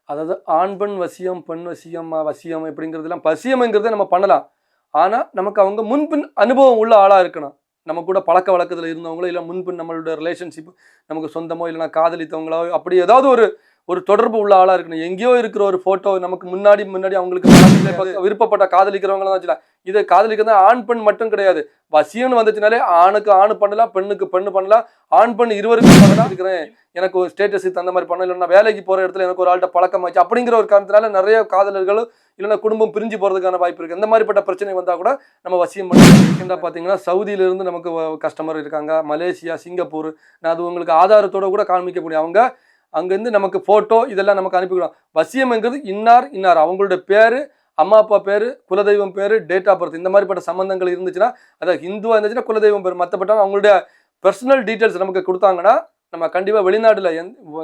அதாவது ஆண் பெண் வசியம், பெண் வசியம், வசியம் எப்படிங்கிறதுலாம் வசியம்ங்கிறத நம்ம பண்ணலாம். ஆனா, நமக்கு அவங்க முன்பின் அனுபவம் உள்ள ஆளா இருக்கணும். நம்ம கூட பழக்க வழக்கத்துல இருந்தவங்களோ, இல்ல முன்பின் நம்மளோட ரிலேஷன்ஷிப் நமக்கு சொந்தமோ, இல்லன்னா காதலித்தவங்களோ, அப்படி ஏதாவது ஒரு ஒரு தொடர்பு உள்ள ஆளா இருக்கணும். எங்கேயோ இருக்கிற ஒரு ஃபோட்டோ நமக்கு முன்னாடி முன்னாடி அவங்களுக்கு விருப்பப்பட்ட காதலிக்கிறவங்கள தான் வச்சுக்கலாம். இது காதலிக்கிறது ஆண், பெண் மட்டும் கிடையாது. வசியம்னு வந்துச்சுனாலே ஆணுக்கு ஆணு பண்ணலாம், பெண்ணுக்கு பெண்ணு பண்ணலாம். ஆண், பெண் இருவருக்கும் பண்ணலாம் இருக்கிறேன். எனக்கு ஒரு ஸ்டேட்டஸ் அந்த மாதிரி பண்ண, இல்லைன்னா வேலைக்கு போற இடத்துல எனக்கு ஒரு ஆள்கிட்ட பழக்கமாச்சு அப்படிங்கிற ஒரு காரணத்தினால நிறைய காதலர்களும் இல்லைன்னா குடும்பம் பிரிஞ்சு போறதுக்கான வாய்ப்பு இருக்கு. இந்த மாதிரிப்பட்ட பிரச்சனை வந்தா கூட நம்ம வசியம் பண்ணி பாத்தீங்கன்னா சவுதியில இருந்து நமக்கு கஸ்டமர் இருக்காங்க, மலேசியா, சிங்கப்பூர். நான் அது உங்களுக்கு ஆதாரத்தோட கூட காண்பிக்க முடியும். அவங்க அங்கிருந்து நமக்கு போட்டோ இதெல்லாம் நமக்கு அனுப்பிக்கலாம். வசியம்ங்கிறது இன்னார் இன்னார் அவங்களுடைய பேரு, அம்மா அப்பா பேரு, குலதெய்வம் பேரு, டேட் ஆஃப் பர்த் இந்த மாதிரிப்பட்ட சம்பந்தங்கள் இருந்துச்சுன்னா, அதாவது ஹிந்துவா இருந்துச்சுன்னா குலதெய்வம் பேர், மற்றப்பட்ட அவங்களுடைய பர்சனல் டீட்டெயில்ஸ் நமக்கு கொடுத்தாங்கன்னா நம்ம கண்டிப்பா வெளிநாடுல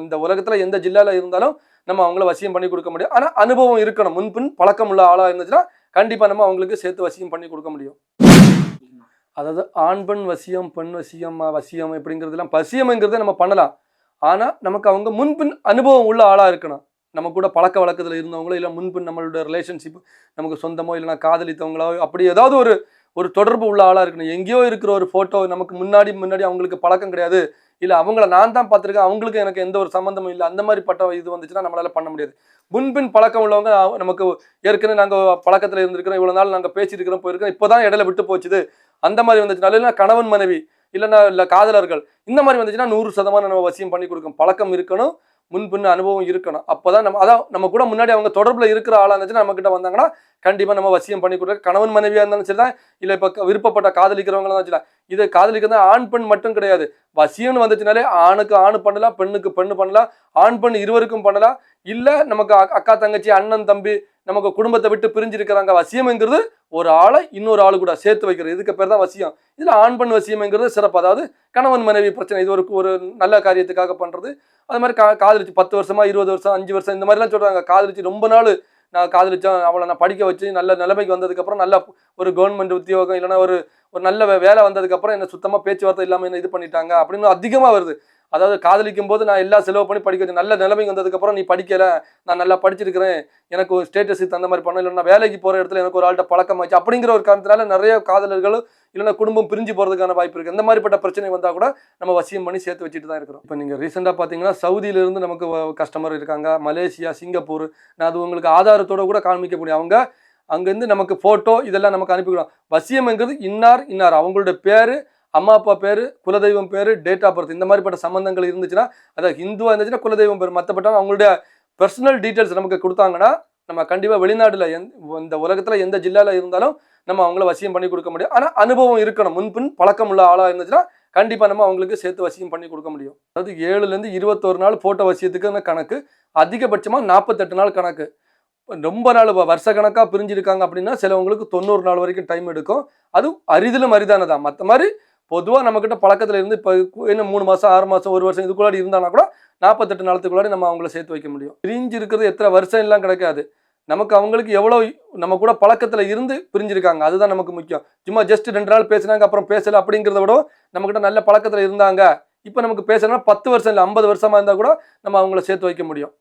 இந்த உலகத்துல எந்த ஜில்லால இருந்தாலும் நம்ம அவங்கள வசியம் பண்ணி கொடுக்க முடியும். ஆனா அனுபவம் இருக்கணும். முன்பின் பழக்கம் உள்ள ஆளா இருந்துச்சுன்னா கண்டிப்பா நம்ம அவங்களுக்கு சேர்த்து வசியம் பண்ணி கொடுக்க முடியும். அதாவது ஆண் பெண் வசியம், பெண் வசியம், வசியம் எப்படிங்கிறதுலாம் வசியம்ங்கிறத நம்ம பண்ணலாம். ஆனா நமக்கு அவங்க முன்பின் அனுபவம் உள்ள ஆளா இருக்கணும். நம்ம கூட பழக்க வழக்கத்துல இருந்தவங்களோ, இல்ல முன்பின் நம்மளோட ரிலேஷன்ஷிப் நமக்கு சொந்தமோ, இல்லைன்னா காதலித்தவங்களோ, அப்படி ஏதாவது ஒரு ஒரு தொடர்பு உள்ள ஆளா இருக்கணும். எங்கேயோ இருக்கிற ஒரு ஃபோட்டோ நமக்கு முன்னாடி முன்னாடி அவங்களுக்கு பழக்கம் கிடையாது. இல்ல அவங்கள நான் தான் பார்த்துருக்கேன், அவங்களுக்கு எனக்கு எந்த ஒரு சம்மந்தமும் இல்லை. அந்த மாதிரி பட்ட இது வந்துச்சுன்னா நம்மளால பண்ண முடியாது. முன்பின் பழக்கம் உள்ளவங்க நமக்கு ஏற்கனவே நாங்க பழக்கத்துல இருந்திருக்கிறோம், இவ்வளவு நாள் நாங்க பேசியிருக்கிறோம், போயிருக்கிறோம், இப்போதான் இடையில விட்டு போச்சுது. அந்த மாதிரி வந்துச்சுன்னா, இல்லைன்னா கணவன் மனைவி இல்ல காதலர்கள் இந்த மாதிரி வந்துச்சுன்னா 100% நம்ம வசியம் பண்ணி கொடுக்கும். பழக்கம் இருக்கணும், முன்பின் அனுபவம் இருக்கணும். அப்பதான் நம்ம அதான் நம்ம கூட முன்னாடி அவங்க தொடர்புல இருக்கிற ஆளா இருந்துச்சுன்னா நம்ம கிட்ட வந்தாங்கன்னா கண்டிப்பா நம்ம வசியம் பண்ணி கொடுக்க. கணவன் மனைவியா இருந்தாலும் சரிதான், இல்ல இப்ப விருப்பப்பட்ட காதலிக்கிறவங்களும் தான் வச்சுக்கலாம். இது காதலிக்கிறது ஆண் பெண் மட்டும் கிடையாது. வசியம்னு வந்துச்சுனாலே ஆணுக்கு ஆணு பண்ணலாம், பெண்ணுக்கு பெண்ணு பண்ணலாம். ஆண் பெண் இருவருக்கும் பண்ணலாம். இல்ல நமக்கு அக்கா தங்கச்சி, அண்ணன் தம்பி, நமக்கு குடும்பத்தை விட்டு பிரிஞ்சிருக்கிறாங்க. வசியம்ங்கிறது ஒரு ஆளை இன்னொரு ஆளு கூட சேர்த்து வைக்கிறது. இதுக்கு பேர் தான் வசியம். இதுல ஆண் பெண் வசியம்ங்கிறது சிறப்பு. அதாவது கணவன் மனைவி பிரச்சனை, இது ஒரு நல்ல காரியத்துக்காக பண்றது. அது மாதிரி காதலிச்சு 10 வருஷமா, 20 வருஷம், 5 வருஷம் இந்த மாதிரிலாம் சொல்றாங்க. காதலிச்சு ரொம்ப நாள் நான் காதலிச்சேன், அவளை நான் படிக்க வச்சு நல்ல நிலைமைக்கு வந்ததுக்கப்புறம் நல்ல ஒரு கவர்மெண்ட் உத்தியோகம் இல்லைன்னா ஒரு ஒரு நல்ல வேலை வந்ததுக்கப்புறம் என்ன சுத்தமாக பேச்சுவார்த்தை இல்லாமல் என்ன இது பண்ணிட்டாங்க அப்படின்னு அதிகமாக வருது. அதாவது காதலிக்கும் போது நான் எல்லா செலவு பண்ணி படிக்க வச்சேன், நல்ல நிலைமைக்கு வந்ததுக்கப்புறம் நீ படிக்கலை, நான் நல்லா படிச்சிருக்கிறேன், எனக்கு ஒரு ஸ்டேட்டஸ் அந்த மாதிரி பண்ண, இல்லைன்னா வேலைக்கு போகிற இடத்துல எனக்கு ஒரு ஆள்கிட்ட பழக்கமாச்சு அப்படிங்கிற ஒரு காரணத்தினால நிறைய காதலர்களும் இல்லைன்னா குடும்பம் பிரிஞ்சு போகிறதுக்கான வாய்ப்பு இருக்குது. இந்த மாதிரிப்பட்ட பிரச்சனை வந்தால் கூட நம்ம வசியம் பண்ணி சேர்த்து வச்சுட்டு தான் இருக்கிறோம். இப்போ நீங்கள் ரீசெண்டாக பார்த்தீங்கன்னா சவுதியிலேருந்து நமக்கு கஸ்டமர் இருக்காங்க, மலேசியா, சிங்கப்பூர். நான் அது உங்களுக்கு ஆதாரத்தோட கூட காண்பிக்க முடியும். அவங்க அங்கேருந்து நமக்கு ஃபோட்டோ இதெல்லாம் நமக்கு அனுப்பிக்கலாம். வசியம்ங்கிறது இன்னார் இன்னார் அவங்களுடைய பேரு, அம்மா அப்பா பேரு, குலதெய்வம் பேரு, டேட் ஆஃப் பர்த் இந்த மாதிரிப்பட்ட சம்பந்தங்கள் இருந்துச்சுன்னா, அதாவது ஹிந்துவா இருந்துச்சுன்னா குலதெய்வம் பேர், மற்றப்பட்ட அவங்களுடைய பர்சனல் டீட்டெயில்ஸ் நமக்கு கொடுத்தாங்கன்னா நம்ம கண்டிப்பாக வெளிநாடுல இந்த உலகத்தில் எந்த ஜில்லாவில் இருந்தாலும் நம்ம அவங்கள வசியம் பண்ணி கொடுக்க முடியும். ஆனால் அனுபவம் இருக்கணும். முன்பின் பழக்கம் உள்ள ஆளாக இருந்துச்சுன்னா கண்டிப்பாக நம்ம அவங்களுக்கு சேர்த்து வசியம் பண்ணி கொடுக்க முடியும். அதாவது 7லேருந்து 21 நாள் போட்ட வசியத்துக்கு கணக்கு, அதிகபட்சமாக 48 நாள் கணக்கு. ரொம்ப நாள் வருஷ கணக்காக பிரிஞ்சிருக்காங்க அப்படின்னா சிலவங்களுக்கு 90 நாள் வரைக்கும் டைம் எடுக்கும். அது அரிதிலும் அரிதானதான். மற்ற மாதிரி பொதுவாக நம்மக்கிட்ட பழக்கத்தில் இருந்து இப்போ இன்னும் 3 மாதம், 6 மாதம், 1 வருஷம் இதுக்குள்ளாடி இருந்தானா கூட 48 நாளத்துக்குள்ளாடி நம்ம அவங்கள சேர்த்து வைக்க முடியும். பிரிஞ்சு இருக்கிறது எத்தனை வருஷம் எல்லாம் கிடைக்காது. நமக்கு அவங்களுக்கு எவ்வளோ நம்ம கூட பழக்கத்தில் இருந்து பிரிஞ்சிருக்காங்க அதுதான் நமக்கு முக்கியம். சும்மா ஜஸ்ட் 2 நாள் பேசினாங்க அப்புறம் பேசலை அப்படிங்கிறத விட நம்மக்கிட்ட நல்ல பழக்கத்தில் இருந்தாங்க, இப்போ நமக்கு பேசணும்னா 10 வருஷம் இல்லை 50 வருஷமாக இருந்தால் கூட நம்ம அவங்கள சேர்த்து வைக்க முடியும்.